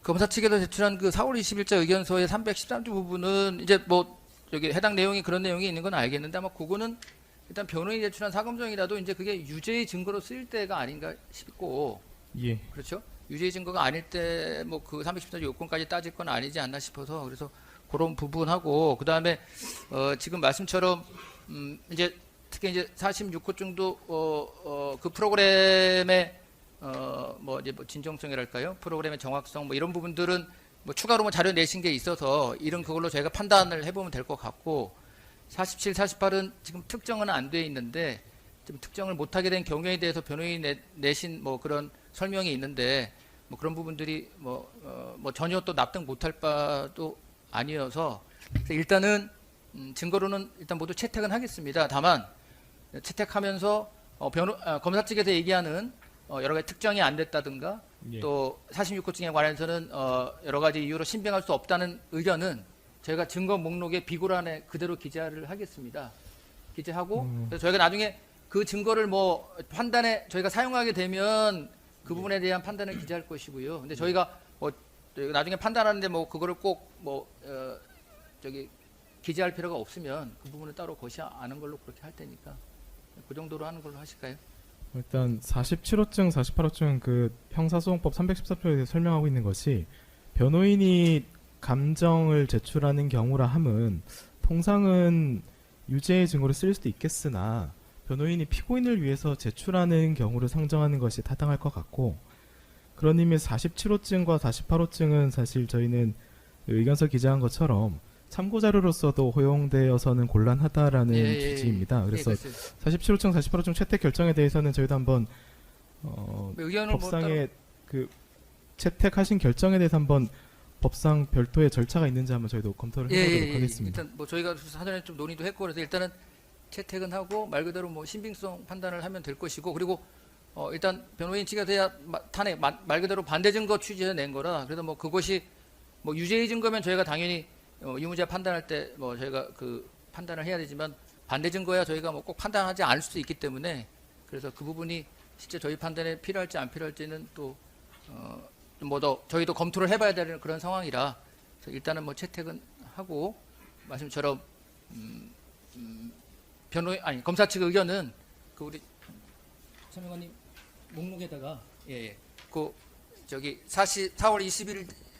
검사 측에서 제출한 그 4월 20일자 의견서의 313조 부분은 이제 뭐 저기 해당 내용이 그런 내용이 있는 건 알겠는데 아마 그거는 일단 변호인이 제출한 사검정이라도 이제 그게 유죄의 증거로 쓰일 때가 아닌가 싶고, 예. 그렇죠? 유죄의 증거가 아닐 때 뭐 그 314조 요건까지 따질 건 아니지 않나 싶어서, 그래서 그런 부분하고, 그 다음에 지금 말씀처럼 이제 특히 이제 46호 정도 그 프로그램의 뭐 이제 뭐 진정성이랄까요? 프로그램의 정확성 뭐 이런 부분들은 뭐 추가로 뭐 자료 내신 게 있어서 이런 그걸로 저희가 판단을 해보면 될 것 같고, 47, 48은 지금 특정은 안 돼 있는데 좀 특정을 못하게 된 경우에 대해서 변호인이 내신 뭐 그런 설명이 있는데 뭐 그런 부분들이 뭐 전혀 또 납득 못할 바도 아니어서 일단은 증거로는 일단 모두 채택은 하겠습니다. 다만 채택하면서 검사 측에서 얘기하는 여러 가지 특정이 안 됐다든가 예. 또 46호증에 관해서는 여러 가지 이유로 신빙할 수 없다는 의견은 저희가 증거 목록에 비고란에 그대로 기재를 하겠습니다. 기재하고 그래서 저희가 나중에 그 증거를 뭐 판단에 저희가 사용하게 되면 그 부분에 대한 판단을 기재할 것이고요. 근데 저희가 뭐 나중에 판단하는데 뭐 그거를 꼭 뭐 저기 기재할 필요가 없으면 그 부분을 따로 거시 않은 걸로 그렇게 할 테니까 그 정도로 하는 걸로 하실까요? 일단 47호증, 48호증 그 형사소송법 314조에 설명하고 있는 것이 변호인이 감정을 제출하는 경우라 함은 통상은 유죄의 증거로 쓰일 수도 있겠으나 변호인이 피고인을 위해서 제출하는 경우를 상정하는 것이 타당할 것 같고, 그런 의미에서 47호증과 48호증은 사실 저희는 의견서 기재한 것처럼 참고자료로서도 허용되어서는 곤란하다라는 취지입니다. 그래서 47호증, 48호증 채택 결정에 대해서는 저희도 한번 법상의 그 채택하신 결정에 대해서 한번 법상 별도의 절차가 있는지 한번 저희도 검토를 해보도록 하겠습니다. 일단 뭐 저희가 사전에 좀 논의도 했고 그래서 일단은 채택은 하고 말 그대로 뭐 신빙성 판단을 하면 될 것이고, 그리고 일단 변호인 측에서야 탄핵 말 그대로 반대 증거 취지에서 낸 거라, 그래도 뭐 그것이 뭐 유죄의 증거면 저희가 당연히 유무죄 판단할 때 뭐 저희가 그 판단을 해야 되지만 반대 증거야 저희가 뭐 꼭 판단하지 않을 수도 있기 때문에, 그래서 그 부분이 실제 저희 판단에 필요할지 안 필요할지는 또 뭐 더 저희도 검토를 해봐야 되는 그런 상황이라 일단은 뭐 채택은 하고, 말씀처럼 변호인 아니 검사 측 의견은 그 우리 서명관님 목록에다가 그 저기 4월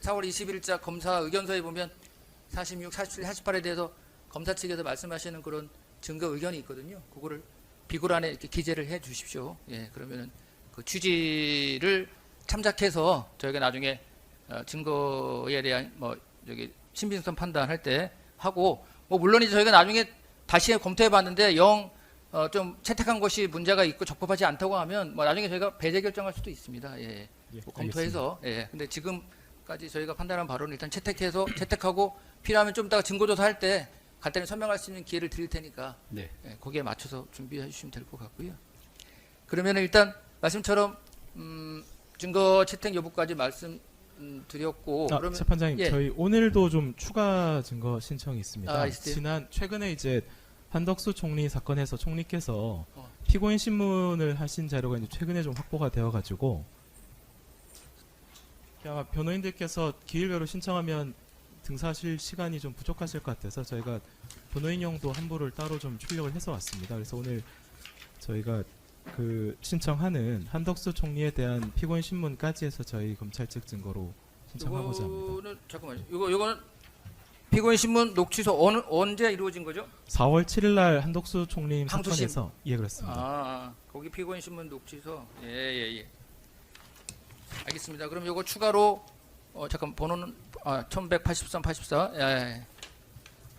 20일자 검사 의견서에 보면 46, 47, 48에 대해서 검사 측에서 말씀하시는 그런 증거 의견이 있거든요. 그거를 비고란에 이렇게 기재를 해 주십시오. 예, 그러면은 그 취지를 참작해서 저희가 나중에 증거에 대한 뭐 저기 신빙성 판단할 때 하고, 뭐 물론 이제 저희가 나중에 다시 검토해 봤는데 좀 채택한 것이 문제가 있고 적법하지 않다고 하면 뭐 나중에 저희가 배제 결정할 수도 있습니다. 예. 뭐 검토해서. 예. 근데 지금까지 저희가 판단한 바로는 일단 채택하고 필요하면 좀 이따가 증거조사 할 때 간단히 설명할 수 있는 기회를 드릴 테니까 예, 거기에 맞춰서 준비해 주시면 될 것 같고요. 그러면 일단 말씀처럼 증거 채택 여부까지 말씀드렸고, 그러면 재판장님 저희 오늘도 좀 추가 증거 신청이 있습니다. 최근에 이제 한덕수 총리 사건에서 총리께서 피고인 신문을 하신 자료가 이제 최근에 좀 확보가 되어가지고 아마 변호인들께서 기일별로 신청하면 등사하실 시간이 좀 부족하실 것 같아서 저희가 변호인용도 한부를 따로 좀 출력을 해서 왔습니다. 그래서 오늘 저희가 그 신청하는 한덕수 총리에 대한 피고인 신문까지 해서 저희 검찰 측 증거로 신청하고자 합니다. 잠깐만요. 이거는 피고인 신문 녹취서 언제 이루어진 거죠? 4월 7일 날 한덕수 총리 항소심. 사건에서 그렇습니다. 거기 피고인 신문 녹취서. 예. 알겠습니다. 그럼 요거 추가로 잠깐 번호는 1183, 84. 예.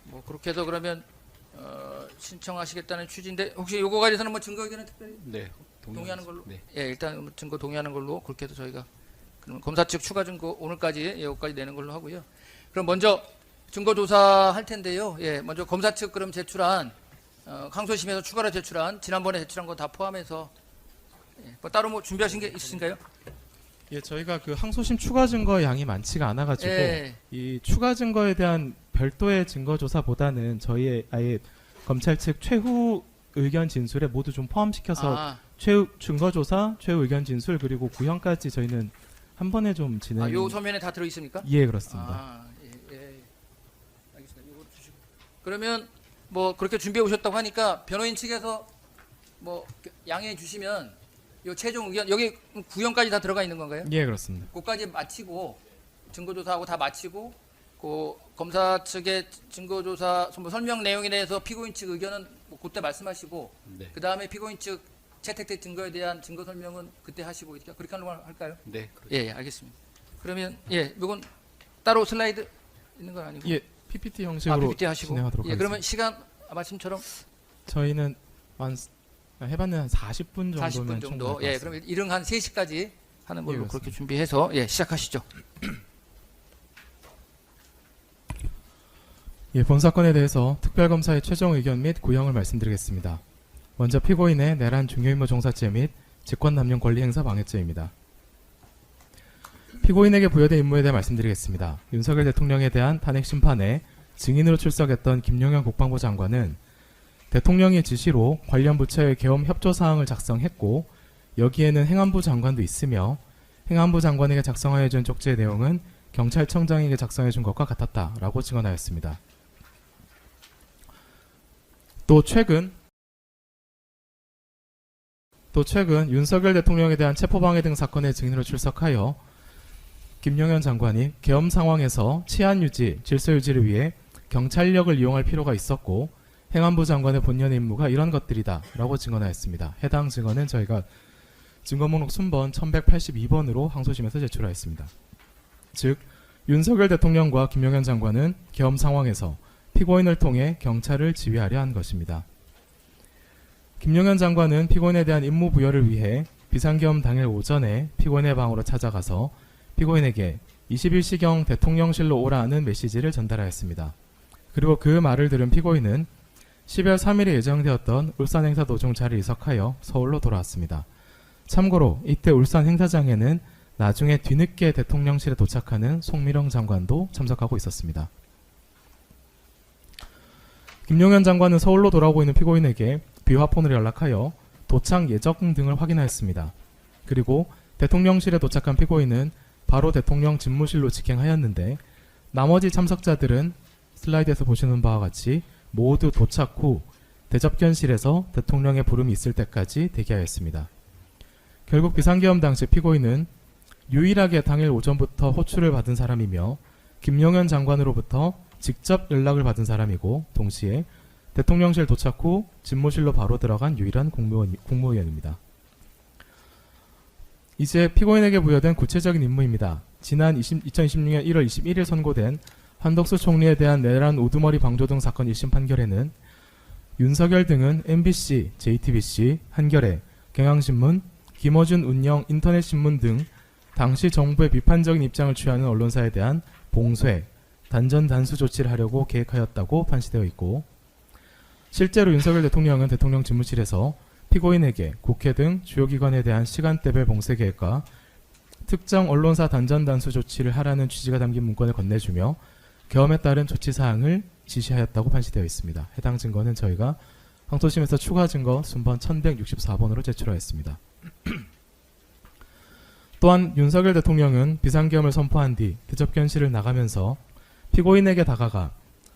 뭐 그렇게 해서 그러면 신청하시겠다는 취지인데, 혹시 요거 가지고서는 뭐 증거 의견은 특별히 동의하는 걸로? 네. 예, 일단 증거 동의하는 걸로 그렇게 해서 저희가 그럼 검사 측 추가 증거 오늘까지 여기까지 내는 걸로 하고요. 그럼 먼저 증거 조사할 텐데요. 예, 먼저 검사 측 그럼 제출한 항소심에서 추가로 제출한 지난번에 제출한 거 다 포함해서 뭐 따로 뭐 준비하신 게 있으신가요? 예, 저희가 그 항소심 추가 증거 양이 많지가 않아가지고 이 추가 증거에 대한 별도의 증거 조사보다는 저희의 아예 검찰 측 최후 의견 진술에 모두 좀 포함시켜서 최후 증거 조사, 최후 의견 진술 그리고 구형까지 저희는 한 번에 좀 진행. 요 서면에 다 들어 있습니까? 예, 그렇습니다. 알겠습니다. 요거 주시고. 그러면 뭐 그렇게 준비해 오셨다고 하니까 변호인 측에서 뭐 양해해 주시면 요 최종 의견 여기 구형까지 다 들어가 있는 건가요? 예, 그렇습니다. 그까지 마치고 증거조사하고 다 마치고 그 검사 측의 증거조사 뭐 설명 내용에 대해서 피고인 측 의견은 뭐 그때 말씀하시고 네. 그 다음에 피고인 측 채택된 증거에 대한 증거 설명은 그때 하시고 그렇게 하는 걸 할까요? 네. 예, 알겠습니다. 그러면 이건 따로 슬라이드 있는 건 아니고 예, PPT 형식으로 PPT 하시고 진행하도록 하겠습니다. 그러면 시간 말씀처럼 저희는 해봤는 한 40분 정도면 40분 정도. 충분할 것 그러면 일응 한 3시까지 하는 걸로 예, 그렇게 준비해서 시작하시죠. 예, 본 사건에 대해서 특별검사의 최종 의견 및 구형을 말씀드리겠습니다. 먼저 피고인의 내란 중요임무 종사죄 및 직권남용 권리행사 방해죄입니다. 피고인에게 부여된 임무에 대해 말씀드리겠습니다. 윤석열 대통령에 대한 탄핵 심판에 증인으로 출석했던 김용현 국방부 장관은 대통령의 지시로 관련 부처의 계엄 협조 사항을 작성했고 여기에는 행안부 장관도 있으며 행안부 장관에게 작성하여 준 쪽지의 내용은 경찰청장에게 작성해 준 것과 같았다라고 증언하였습니다. 또 최근 윤석열 대통령에 대한 체포방해 등 사건의 증인으로 출석하여 김용현 장관이 계엄 상황에서 치안 유지, 질서 유지를 위해 경찰력을 이용할 필요가 있었고 행안부 장관의 본연의 임무가 이런 것들이다 라고 증언하였습니다. 해당 증언은 저희가 증거목록 순번 1182번으로 항소심에서 제출하였습니다. 즉 윤석열 대통령과 김용현 장관은 계엄 상황에서 피고인을 통해 경찰을 지휘하려 한 것입니다. 김용현 장관은 피고인에 대한 임무 부여를 위해 비상계엄 당일 오전에 피고인의 방으로 찾아가서 피고인에게 21시경 대통령실로 오라는 메시지를 전달하였습니다. 그리고 그 말을 들은 피고인은 12월 3일에 예정되었던 울산 행사 도중 자리를 이석하여 서울로 돌아왔습니다. 참고로 이때 울산 행사장에는 나중에 뒤늦게 대통령실에 도착하는 송미령 장관도 참석하고 있었습니다. 김용현 장관은 서울로 돌아오고 있는 피고인에게 비화폰으로 연락하여 도착 예정 등을 확인하였습니다. 그리고 대통령실에 도착한 피고인은 바로 대통령 집무실로 직행하였는데 나머지 참석자들은 슬라이드에서 보시는 바와 같이 모두 도착 후 대접견실에서 대통령의 부름이 있을 때까지 대기하였습니다. 결국 비상계엄 당시 피고인은 유일하게 당일 오전부터 호출을 받은 사람이며 김용현 장관으로부터 직접 연락을 받은 사람이고 동시에 대통령실 도착 후 집무실로 바로 들어간 유일한 국무위원입니다. 이제 피고인에게 부여된 구체적인 임무입니다. 지난 2026년 1월 21일 선고된 한덕수 총리에 대한 내란 우두머리 방조 등 사건 1심 판결에는 윤석열 등은 MBC, JTBC, 한겨레, 경향신문, 김어준 운영 인터넷신문 등 당시 정부의 비판적인 입장을 취하는 언론사에 대한 봉쇄, 단전 단수 조치를 하려고 계획하였다고 판시되어 있고 실제로 윤석열 대통령은 대통령 집무실에서 피고인에게 국회 등 주요 기관에 대한 시간대별 봉쇄 계획과 특정 언론사 단전 단수 조치를 하라는 취지가 담긴 문건을 건네주며 계엄에 따른 조치 사항을 지시하였다고 판시되어 있습니다. 해당 증거는 저희가 항소심에서 추가 증거 순번 1164번으로 제출하였습니다. 또한 윤석열 대통령은 비상계엄을 선포한 뒤 대접견실을 나가면서 피고인에게 다가가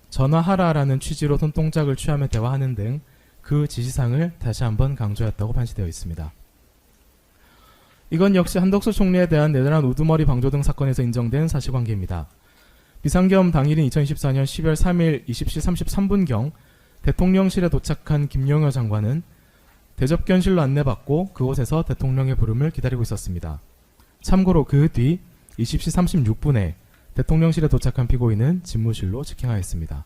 전화하라라는 취지로 손동작을 취하며 대화하는 등 그 지시사항을 다시 한번 강조했다고 판시되어 있습니다. 이건 역시 한덕수 총리에 대한 내란 우두머리 방조 등 사건에서 인정된 사실관계입니다. 비상계엄 당일인 2024년 12월 3일 20시 33분경 대통령실에 도착한 김용현 장관은 대접견실로 안내받고 그곳에서 대통령의 부름을 기다리고 있었습니다. 참고로 그 뒤 20시 36분에 대통령실에 도착한 피고인은 집무실로 직행하였습니다.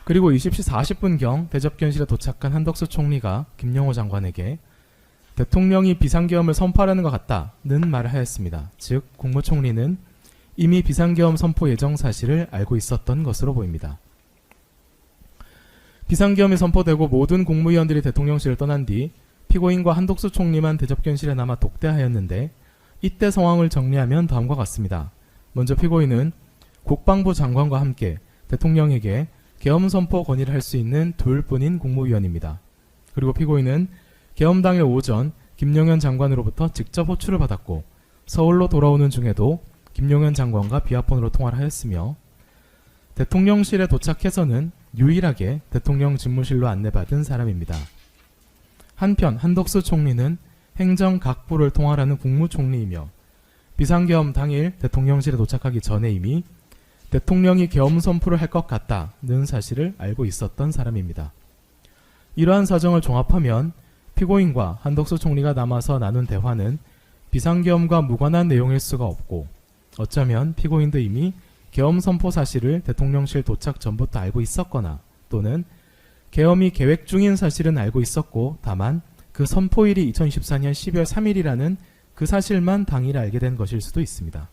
그리고 20시 40분경 대접견실에 도착한 한덕수 총리가 김영호 장관에게 대통령이 비상계엄을 선포하려는 것 같다는 말을 하였습니다. 즉 국무총리는 이미 비상계엄 선포 예정 사실을 알고 있었던 것으로 보입니다. 비상계엄이 선포되고 모든 국무위원들이 대통령실을 떠난 뒤 피고인과 한덕수 총리만 대접견실에 남아 독대하였는데 이때 상황을 정리하면 다음과 같습니다. 먼저 피고인은 국방부 장관과 함께 대통령에게 계엄 선포 건의를 할 수 있는 둘뿐인 국무위원입니다. 그리고 피고인은 계엄 당일 오전 김용현 장관으로부터 직접 호출을 받았고 서울로 돌아오는 중에도 김용현 장관과 비아폰으로 통화를 하였으며 대통령실에 도착해서는 유일하게 대통령 집무실로 안내받은 사람입니다. 한편 한덕수 총리는 행정각부를 통할하는 국무총리이며 비상계엄 당일 대통령실에 도착하기 전에 이미 대통령이 계엄 선포를 할 것 같다는 사실을 알고 있었던 사람입니다. 이러한 사정을 종합하면 피고인과 한덕수 총리가 남아서 나눈 대화는 비상계엄과 무관한 내용일 수가 없고 어쩌면 피고인도 이미 계엄 선포 사실을 대통령실 도착 전부터 알고 있었거나 또는 계엄이 계획 중인 사실은 알고 있었고 다만 그 선포일이 2024년 12월 3일이라는 그 사실만 당일 알게 된 것일 수도 있습니다.